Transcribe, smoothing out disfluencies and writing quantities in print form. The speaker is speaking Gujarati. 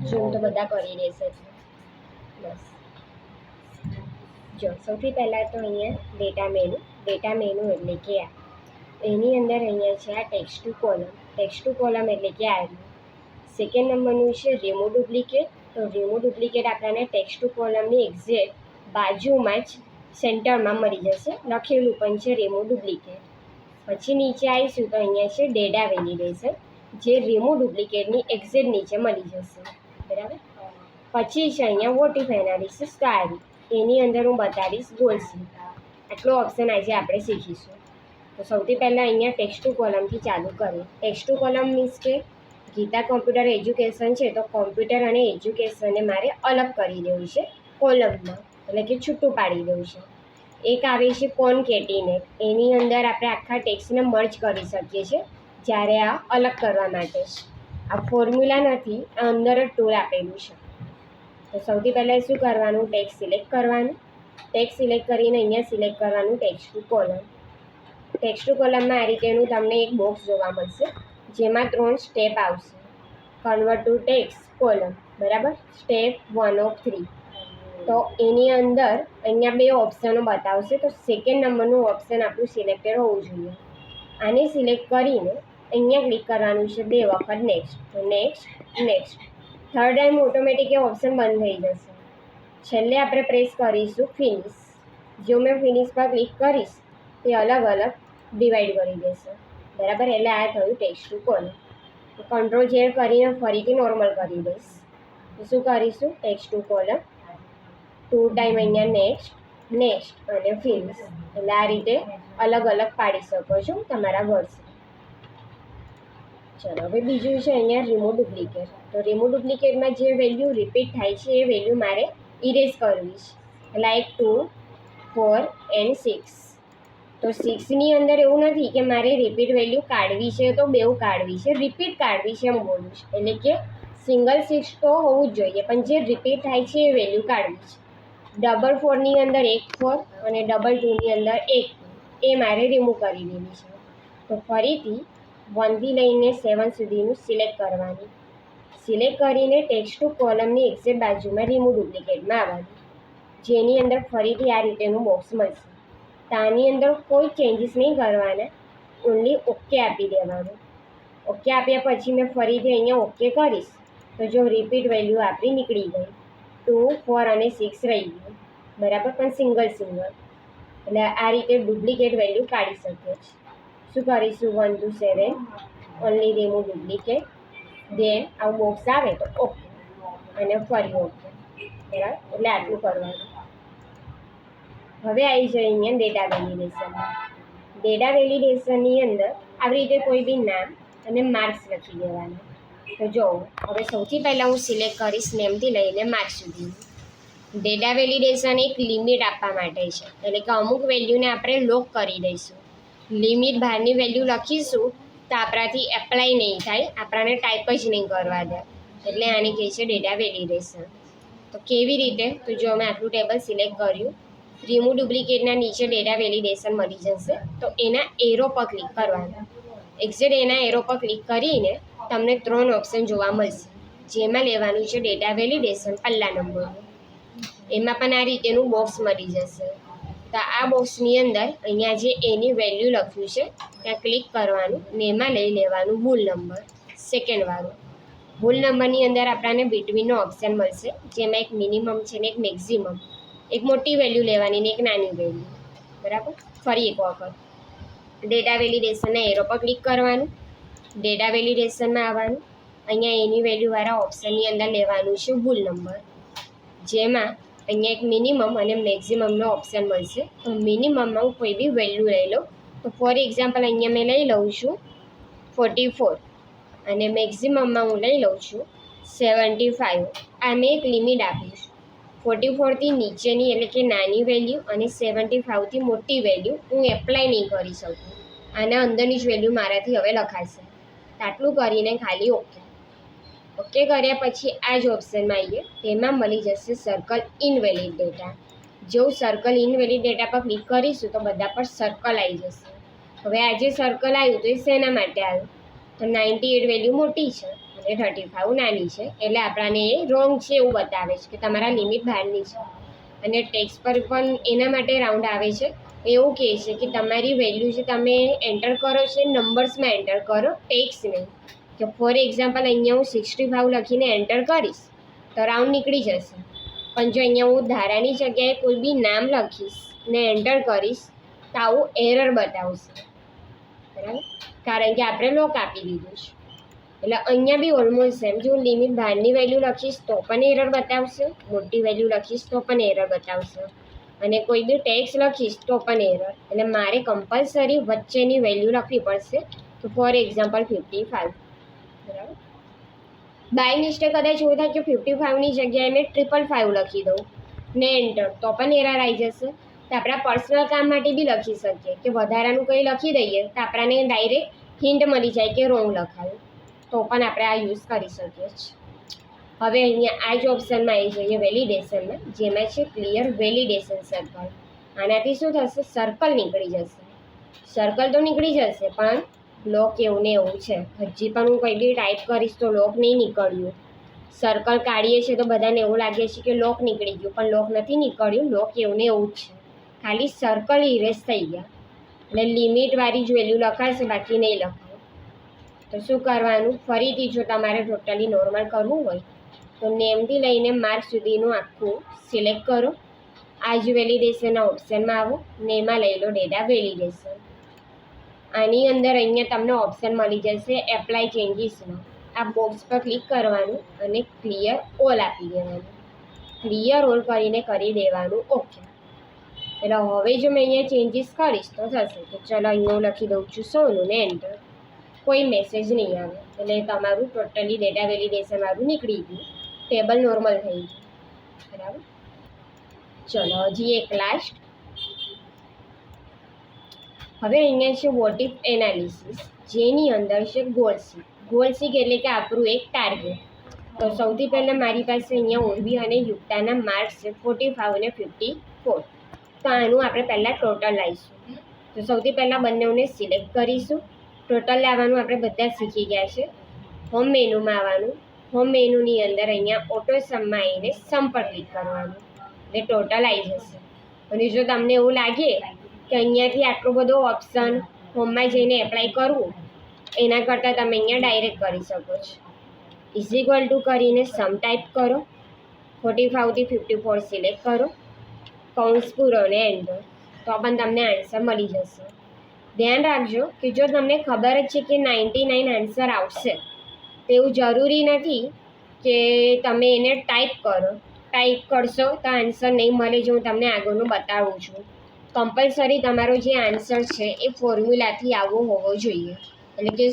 ઝૂમ તો બધા કરી દેશે. બસ જો સૌથી પહેલાં તો અહીંયા ડેટા મેનુ એટલે કે આ એની અંદર અહીંયા છે આ ટેક્સ્ટ ટુ કોલમ એટલે કે આ સેકન્ડ નંબરનું છે રિમૂવ ડુપ્લિકેટ. તો રિમૂવ ડુપ્લિકેટ આપણને ટેક્સ્ટ ટુ કોલમની એક્ઝેક્ટ બાજુમાં જ સેન્ટરમાં મળી જશે, લખેલું પણ છે રિમૂવ ડુપ્લિકેટ. પછી નીચે આવીશું તો અહીંયા છે ડેટા વેલિડેશન, જે રિમૂવ ડુપ્લિકેટની એક્ઝેક્ટ નીચે મળી જશે, બરાબર. પછી છે અહીંયા વોટ ઇફ એનાલિસિસ, તો આવી એની અંદર હું બતાવીશ ગોલ્સ. આટલો ઓપ્શન આજે આપણે શીખીશું. તો સૌથી પહેલાં અહીંયા ટેક્સ્ટ ટુ કોલમથી ચાલુ કરીએ. ટેક્સ્ટ ટુ કોલમ મીન્સ કે ગીતા કોમ્પ્યુટર એજ્યુકેશન છે તો કોમ્પ્યુટર અને એજ્યુકેશનને મારે અલગ કરી દેવું છે કોલમમાં, એટલે કે છૂટું પાડી દેવું છે. એક આવે છે કોનકેટિનેટ, એની અંદર આપણે આખા ટેક્સ્ટને મર્જ કરી શકીએ છીએ જ્યારે આ અલગ કરવા માટે છે. આ ફોર્મ્યુલા નથી, આ અંદર જ ટૂલ આપેલું છે. તો સૌથી પહેલાં શું કરવાનું, ટેક્સ્ટ સિલેક્ટ કરવાનું. ટેક્સ્ટ સિલેક્ટ કરીને અહીંયા સિલેક્ટ કરવાનું text two column. Text two કોલમમાં આ રીતેનું તમને એક બોક્સ જોવા મળશે, જેમાં 3 સ્ટેપ આવશે. કન્વર્ટ ટુ ટેક્સ્ટ કોલમ, બરાબર, સ્ટેપ 1 of 3. તો એની અંદર અહીંયા 2 ઓપ્શનો બતાવશે. તો સેકન્ડ નંબરનું ઓપ્શન આપણું સિલેક્ટેડ હોવું જોઈએ. આને સિલેક્ટ કરીને અહીંયા ક્લિક કરવાનું છે 2 વખત નેક્સ્ટ. તો નેક્સ્ટ થર્ડ ટાઈમ ઓટોમેટિક એ ઓપ્શન બંધ થઈ જશે. છેલ્લે આપણે પ્રેસ કરીશું ફિનિશ. જો મેં ફિનિશ પર ક્લિક કરીશ તે અલગ અલગ ડિવાઈડ કરી દેશે, બરાબર. એટલે આ થયું ટેક્સ્ટ ટુ કોલમ. તો કંટ્રોલ ઝેડ કરીને ફરીથી નોર્મલ કરી દઈશ. તો શું કરીશું, ટેક્સ્ટ ટુ કોલમ 2 ટાઈમ અહીંયા નેક્સ્ટ અને ફિનિશ. એટલે આ રીતે અલગ અલગ પાડી શકો છો તમારા વર્ડ્સ. ચલો હવે બીજું છે અહીંયા રિમૂવ ડુપ્લિકેટ. તો રિમૂવ ડુપ્લિકેટમાં જે વેલ્યુ રિપીટ થાય છે એ વેલ્યુ મારે ઇરેઝ કરવી છે, લાઈક 2, 4 and 6. તો 6ની અંદર એવું નથી કે મારે રિપીટ વેલ્યુ કાઢવી છે તો બેઉ કાઢવી છે, રિપીટ કાઢવી છે એમ બોલું છે. એટલે કે સિંગલ 6 તો હોવું જ જોઈએ, પણ જે રિપીટ થાય છે એ વેલ્યુ કાઢવી છે. ડબલ 4ની અંદર 1 4 અને ડબલ 2ની અંદર 1 2 એ મારે રિમૂવ કરી દેવી છે. તો ફરીથી 1 થી લઈને 7 સુધીનું સિલેક્ટ કરવાનું. સિલેક્ટ કરીને ટેક્સ્ટ ટુ કોલમની એક્ઝેક્ટ બાજુમાં રિમૂવ ડુપ્લિકેટમાં આવવાનું, જેની અંદર ફરીથી આ રીતેનું બોક્સ મળશે. તો આની અંદર કોઈ ચેન્જીસ નહીં કરવાના, ઓનલી ઓકે આપી દેવાનું. ઓકે આપ્યા પછી મેં ફરીથી અહીંયા ઓકે કરીશ તો જો રિપીટ વેલ્યુ આપણી નીકળી ગઈ. 2 4 અને 6 રહી ગયું, બરાબર, પણ સિંગલ. એટલે આ રીતે ડુપ્લિકેટ વેલ્યુ કાઢી શકીએ છીએ. શું કરીશું, 1 to 7 ઓનલી રિમૂવ ડુપ્લિકેટ. દેન આવું બોક્સ આવે તો ઓકે અને ફરી ઓકે, બરાબર. એટલે આટલું કરવાનું. હવે આવી જાય અહીંયા ડેટા વેલિડેશન. ડેટા વેલિડેશનની અંદર આવી રીતે કોઈ બી નામ અને માર્ક્સ લખી દેવાના. તો જો હવે સૌથી પહેલાં હું સિલેક્ટ કરીશ નેમથી લઈને માર્ક્સ સુધીનું. ડેટા વેલિડેશન એક લિમિટ આપવા માટે છે, એટલે કે અમુક વેલ્યુને આપણે લોક કરી દઈશું. લિમિટ બહારની વેલ્યુ લખીશું તો આપણાથી એપ્લાય નહીં થાય, આપણાને ટાઈપ જ નહીં કરવા દે. એટલે આને કહે છે ડેટા વેલિડેશન. તો કેવી રીતે, તો જો અમે આટલું ટેબલ સિલેક્ટ કર્યું, રિમૂવ ડુપ્લિકેટના નીચે ડેટા વેલિડેશન મળી જશે. તો એના એરો પર ક્લિક કરવાનું. એક્ઝેક્ટ એના એરો પર ક્લિક કરીને તમને 3 ઓપ્શન જોવા મળશે, જેમાં લેવાનું છે ડેટા વેલિડેશન પહેલા નંબરનું. એમાં પણ આ રીતેનું બોક્સ મળી જશે. તો આ બોક્સની અંદર અહીંયા જે એની વેલ્યુ લખ્યું છે ત્યાં ક્લિક કરવાનું ને એમાં લઈ લેવાનું હોલ નંબર, સેકન્ડવાળું. હોલ નંબરની અંદર આપણને બિટવીનનો ઓપ્શન મળશે, જેમાં એક મિનિમમ છે ને એક મેક્સિમમ. એક મોટી વેલ્યુ લેવાની ને એક નાની વેલ્યુ, બરાબર. ફરી એક વખત ડેટા વેલિડેશનના એરો પર ક્લિક કરવાનું, ડેટા વેલિડેશનમાં આવવાનું. અહીંયા એની વેલ્યુવાળા ઓપ્શનની અંદર લેવાનું છે હોલ નંબર, જેમાં અહીંયા એક મિનિમમ અને મેક્સિમમનો ઓપ્શન મળશે. તો મિનિમમમાં હું કોઈ બી વેલ્યુ લઈ લઉં. તો ફોર એક્ઝામ્પલ અહીંયા મેં લઈ લઉં છું 44 અને મેક્સિમમમાં હું લઈ લઉં છું 75. આ મેં એક લિમિટ આપીશ. 44થી નીચેની એટલે કે નાની વેલ્યુ અને 75થી મોટી વેલ્યુ હું એપ્લાય નહીં કરી શકું. આના અંદરની જ વેલ્યુ મારાથી હવે લખાશે. આટલું કરીને ખાલી ઓકે. ઓકે કર્યા પછી આ જ ઓપ્શનમાં આવીએ, તેમાં મળી જશે સર્કલ ઇનવેલિડ ડેટા. જો સર્કલ ઇનવેલિડ ડેટા પર ક્લિક કરીશું તો બધા પર સર્કલ આવી જશે. હવે આ જે સર્કલ આવ્યું તો એ શેના માટે આવ્યું, તો 98 વેલ્યુ મોટી છે અને 35 નાની છે, એટલે આપણાને એ રોંગ છે એવું બતાવે છે કે તમારા લિમિટ બહારની છે. અને ટેક્સ પર પણ એના માટે રાઉન્ડ આવે છે, એવું કહે છે કે તમારી વેલ્યુ જે તમે એન્ટર કરો છો એ નંબર્સમાં એન્ટર કરો, ટેક્સ નહીં. કે ફોર એક્ઝામ્પલ અહીંયા હું 65 લખીને એન્ટર કરીશ તો રાઉન્ડ નીકળી જશે, પણ જો અહીંયા હું ધારાની જગ્યાએ કોઈ બી નામ લખીશ ને એન્ટર કરીશ તો આવું એરર બતાવશે, બરાબર, કારણ કે આપણે લોક આપી દીધું છે. એટલે અહીંયા બી ઓલમોસ્ટ સેમ, જો લિમિટ બહારની વેલ્યુ લખીશ તો પણ એરર બતાવશે, મોટી વેલ્યુ લખીશ તો પણ એરર બતાવશે, અને કોઈ બી ટેક્સ લખીશ તો પણ એરર. એટલે મારે કમ્પલસરી વચ્ચેની વેલ્યુ લખવી પડશે, તો ફોર એક્ઝામ્પલ 55, બરાબર. બાય મિસ્ટેક કદાચ એવું થાય કે 55ની જગ્યાએ મેં 555 લખી દઉં ને એન્ટર, તો પણ એરર આવી જશે. તો આપણા પર્સનલ કામ માટે બી લખી શકીએ કે વધારાનું કંઈ લખી દઈએ તો આપણાને ડાયરેક્ટ હિન્ટ મળી જાય કે રોંગ લખાયું, તો પણ આપણે આ યુઝ કરી શકીએ છીએ. હવે અહીંયા આ જ ઓપ્શનમાં આવી જઈએ વેલિડેશનમાં, જેમાં છે ક્લિયર વેલિડેશન સર્કલ. આનાથી શું થશે, સર્કલ નીકળી જશે. સર્કલ તો નીકળી જશે પણ લોક એવું ને એવું છે. હજી પણ હું કંઈ બી ટાઈપ કરીશ તો લોક નહીં નીકળ્યું. સર્કલ કાઢીએ છીએ તો બધાને એવું લાગે છે કે લોક નીકળી ગયું, પણ લોક નથી નીકળ્યું, લોક એવું ને એવું જ છે, ખાલી સર્કલ ઇરેઝ થઈ ગયા. એટલે લિમિટવાળી જ વેલ્યુ લખાશે, બાકી નહીં લખાય. તો શું કરવાનું, ફરીથી જો તમારે ટોટલી નોર્મલ કરવું હોય તો નેમથી લઈને માર્ક સુધીનું આખું સિલેક્ટ કરો. આ જ વેલિડેશનના ઓપ્શનમાં આવો ને એમાં લઈ લો ડેટા વેલિડેશન. આની અંદર અહીંયા તમને ઓપ્શન મળી જશે એપ્લાય ચેન્જીસનો. આ બોક્સ પર ક્લિક કરવાનું અને ક્લિયર ઓલ આપી દેવાનું. ક્લિયર ઓલ કરીને કરી દેવાનું ઓકે. એટલે હવે જો મેં અહીંયા ચેન્જીસ કરીશ તો થશે કે ચલો અહીંયા હું લખી દઉં છું સોનું ને એન્ટર, કોઈ મેસેજ નહીં આવે. એટલે તમારું ટોટલી ડેટા વેલિડેશનવાળું નીકળી ગયું, ટેબલ નોર્મલ થઈ ગયું, બરાબર. ચલો હજી એક લાસ્ટ. હવે અહીંયા છે વોટ ઇફ એનાલિસિસ, જેની અંદર છે ગોલ સીક. ગોલ સીક એટલે કે આપણું એક ટાર્ગેટ. તો સૌથી પહેલાં મારી પાસે અહીંયા ઉર્વી અને યુક્તાના માર્ક્સ છે 45 અને 54. તો આનું આપણે પહેલાં ટોટલ લાવીશું. તો સૌથી પહેલાં બંનેઓને સિલેક્ટ કરીશું. ટોટલ લાવવાનું આપણે બધા શીખી ગયા છે. હોમ મેનુમાં આવવાનું, હોમ મેનુની અંદર અહીંયા ઓટો સમમાં આવીને સમ પર ક્લિક કરવાનું, એટલે ટોટલ આવી જશે. અને જો તમને એવું લાગે કે અહીંયાથી આટલો બધો ઓપ્શન હોમમાં જઈને એપ્લાય કરવું, એના કરતાં તમે અહીંયા ડાયરેક્ટ કરી શકો છો. = કરીને સમ ટાઈપ કરો, 45 થી 54 સિલેક્ટ કરો, કૌંસ પૂરો ને એન્ટર, તો પણ તમને આન્સર મળી જશે. ધ્યાન રાખજો કે જો તમને ખબર જ છે કે 99 આન્સર આવશે, તેવું જરૂરી નથી કે તમે એને ટાઈપ કરો. ટાઈપ કરશો તો આન્સર નહીં મળે, જો હું તમને આગળનું બતાવું છું. કમ્પલસરી તમારો જે આન્સર છે એ ફોર્મ્યુલાથી આવવો હોવો જોઈએ, એટલે કે